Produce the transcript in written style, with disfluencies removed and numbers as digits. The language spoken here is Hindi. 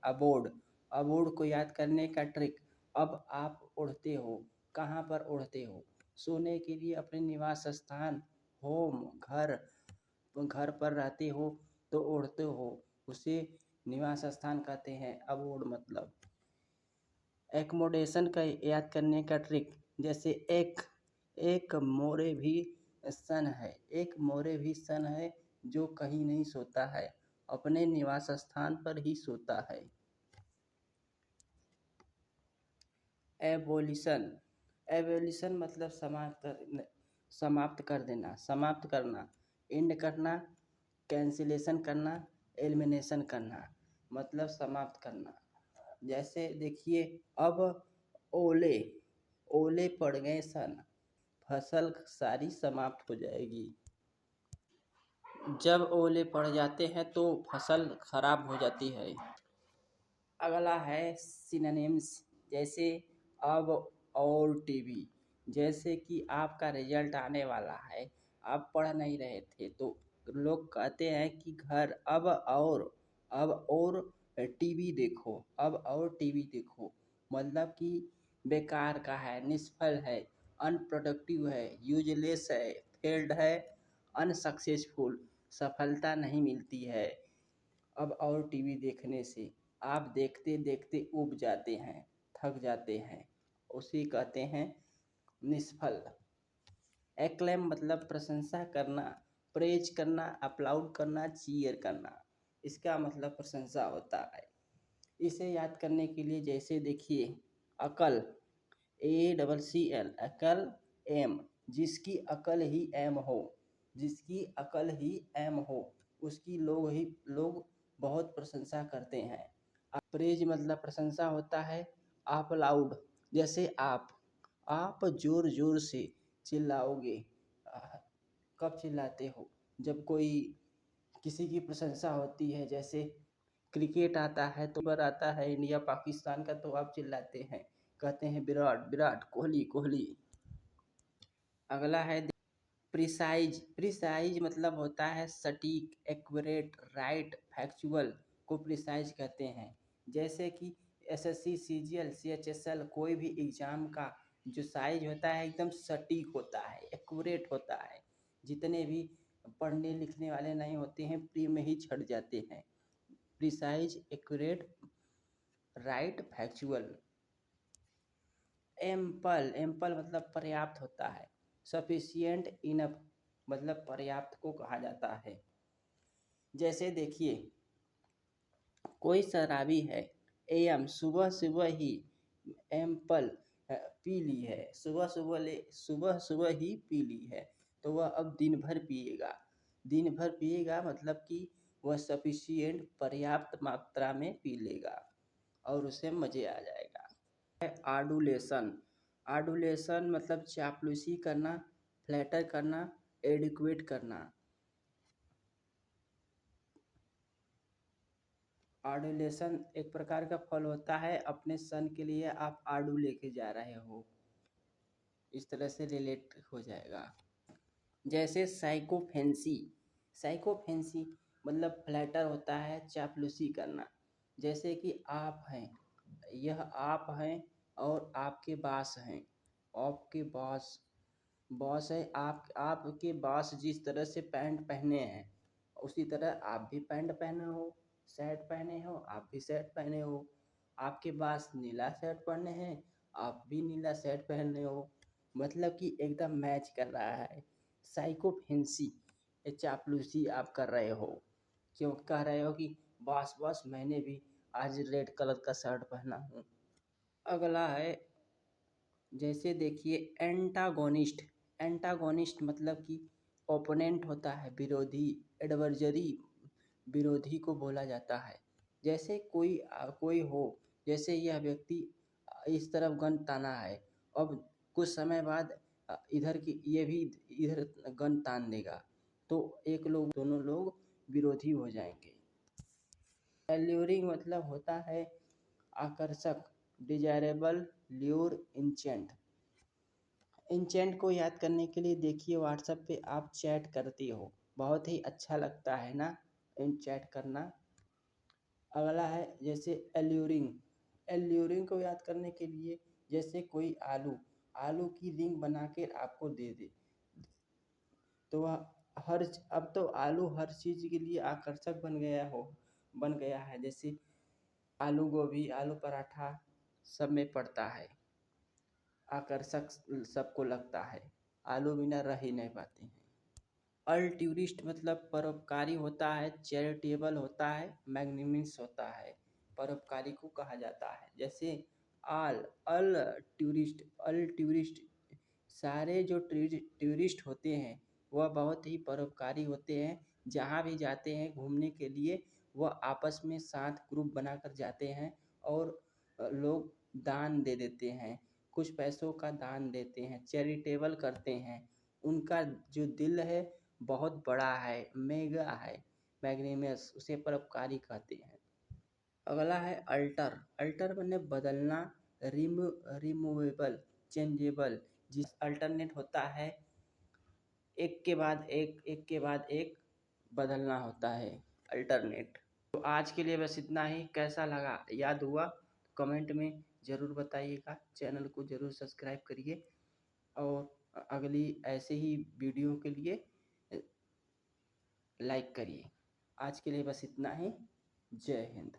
अबोर्ड। अबोर्ड को याद करने का ट्रिक, अब आप उड़ते हो, कहाँ पर उड़ते हो? सोने के लिए अपने निवास स्थान, होम, घर, घर पर रहते हो तो उड़ते हो, उसे निवास स्थान कहते हैं अबोर्ड मतलब। एकोमोडेशन का याद करने का ट्रिक, जैसे एक एक मोरे भी सन है, एक मोरे भी सन है जो कहीं नहीं सोता है, अपने निवास स्थान पर ही सोता है। एबोलिशन, एबोलिशन मतलब समाप्त कर देना, समाप्त करना, एंड करना, कैंसिलेशन करना, एलिमिनेशन करना, मतलब समाप्त करना। जैसे देखिए, अब ओले, ओले पड़ गए सन, फसल सारी समाप्त हो जाएगी। जब ओले पड़ जाते हैं तो फसल खराब हो जाती है। अगला है सिनोनिम्स, जैसे अब और टीवी। जैसे कि आपका रिजल्ट आने वाला है, आप पढ़ नहीं रहे थे तो लोग कहते हैं कि घर अब और टीवी देखो, अब और टीवी देखो, मतलब कि बेकार का है, निष्फल है, अनप्रोडक्टिव है, यूजलेस है, फेल्ड है, अनसक्सेसफुल, सफलता नहीं मिलती है। अब और टीवी देखने से आप देखते देखते ऊब जाते हैं, थक जाते हैं, उसे कहते हैं निष्फल। एक्लेम मतलब प्रशंसा करना, प्रेज करना, अपलाउड करना, चीयर करना, इसका मतलब प्रशंसा होता है। इसे याद करने के लिए जैसे देखिए, अकल, ACCL, अकल, एम, जिसकी अकल ही एम हो, जिसकी अकल ही एम हो, उसकी लोग बहुत प्रशंसा करते हैं। प्रेज मतलब प्रशंसा होता है। आप लाउड, जैसे आप जोर जोर से चिल्लाओगे। कब चिल्लाते हो? जब कोई किसी की प्रशंसा होती है, जैसे क्रिकेट आता है तो पर आता है इंडिया पाकिस्तान का तो आप चिल्लाते हैं, कहते हैं विराट विराट, कोहली कोहली। अगला है प्रिसाइज, प्रिसाइज मतलब होता है सटीक, एक्यूरेट, राइट, फैक्चुअल को प्रिसाइज कहते हैं। जैसे कि SSC, CGL, CHSL कोई भी एग्ज़ाम का जो साइज होता है एकदम सटीक होता है, एक्यूरेट होता है। जितने भी पढ़ने लिखने वाले नहीं होते हैं प्री में ही छट जाते हैं। Precise, accurate, right, factual. Ample, ample मतलब पर्याप्त होता है। सफिशिएंट, इनफ मतलब पर्याप्त को कहा जाता है। जैसे देखिए, कोई शराबी है, AM सुबह सुबह ही एम्पल पी ली है, सुबह सुबह ही पी ली है, तो वह अब दिन भर पिएगा। दिन भर पिएगा मतलब कि वह सफिशिएंट, पर्याप्त मात्रा में पी लेगा और उसे मज़े आ जाएगा। आडुलेशन, आडुलेशन मतलब चापलूसी करना, फ्लैटर करना, एडिक्वेट करना। आडुलेशन एक प्रकार का फल होता है, अपने सन के लिए आप आडू लेके जा रहे हो, इस तरह से रिलेट हो जाएगा। जैसे साइकोफेंसी, साइकोफेंसी मतलब फ्लैटर होता है, चापलूसी करना। जैसे कि आप हैं, यह आप हैं और आपके बॉस हैं, आपके बॉस है, आपके बॉस जिस तरह से पैंट पहने हैं उसी तरह आप भी पैंट पहने हो, शर्ट पहने हो, आप भी शर्ट पहने हो। आपके बॉस नीला शर्ट पहने हैं, आप भी नीला शर्ट पहने हो, मतलब कि एकदम मैच कर रहा है। साइकोफेंसी, ये चापलूसी आप कर रहे हो, क्यों कह रहे हो कि बॉस बॉस मैंने भी आज रेड कलर का शर्ट पहना हूँ। अगला है, जैसे देखिए एंटागोनिस्ट, एंटागोनिस्ट मतलब कि ओपोनेंट होता है, विरोधी, एडवर्जरी, विरोधी को बोला जाता है। जैसे कोई हो, जैसे यह व्यक्ति इस तरफ गन ताना है, अब कुछ समय बाद इधर की ये भी इधर गन तान देगा, तो दोनों लोग विरोधी हो जाएंगे। एल्यूरिंग मतलब होता है आकर्षक, डिजायरेबल, ल्यूर, इंचेंट। इंचेंट को याद करने के लिए देखिए, व्हाट्सएप पे आप चैट करते हो, बहुत ही अच्छा लगता है ना इन चैट करना। अगला है जैसे एल्यूरिंग। एल्यूरिंग को याद करने के लिए जैसे कोई आलू आलू की रिंग बना के आपको दे दे, तो वह अब तो आलू हर चीज़ के लिए आकर्षक बन गया है। जैसे आलू गोभी, आलू पराठा सब में पड़ता है, आकर्षक सबको लगता है, आलू बिना रह ही नहीं पाते हैं। अल्ट्यूरिस्ट मतलब परोपकारी होता है, चैरिटेबल होता है, मैग्निफिसेंस होता है, परोपकारी को कहा जाता है। जैसे आल अल टूरिस्ट सारे जो टूरिस्ट होते हैं वह बहुत ही परोपकारी होते हैं। जहाँ भी जाते हैं घूमने के लिए वह आपस में साथ ग्रुप बनाकर जाते हैं और लोग दान दे देते हैं, कुछ पैसों का दान देते हैं, चैरिटेबल करते हैं। उनका जो दिल है बहुत बड़ा है, मेगा है, मैग्नीनिमस, उसे परोपकारी कहते हैं। अगला है अल्टर। अल्टर माने बदलना, रिमूवेबल, चेंजेबल। जिस अल्टरनेट होता है एक के बाद एक बदलना होता है अल्टरनेट। तो आज के लिए बस इतना ही। कैसा लगा, याद हुआ, कमेंट में ज़रूर बताइएगा। चैनल को ज़रूर सब्सक्राइब करिए और अगली ऐसे ही वीडियो के लिए लाइक करिए। आज के लिए बस इतना ही। जय हिंद।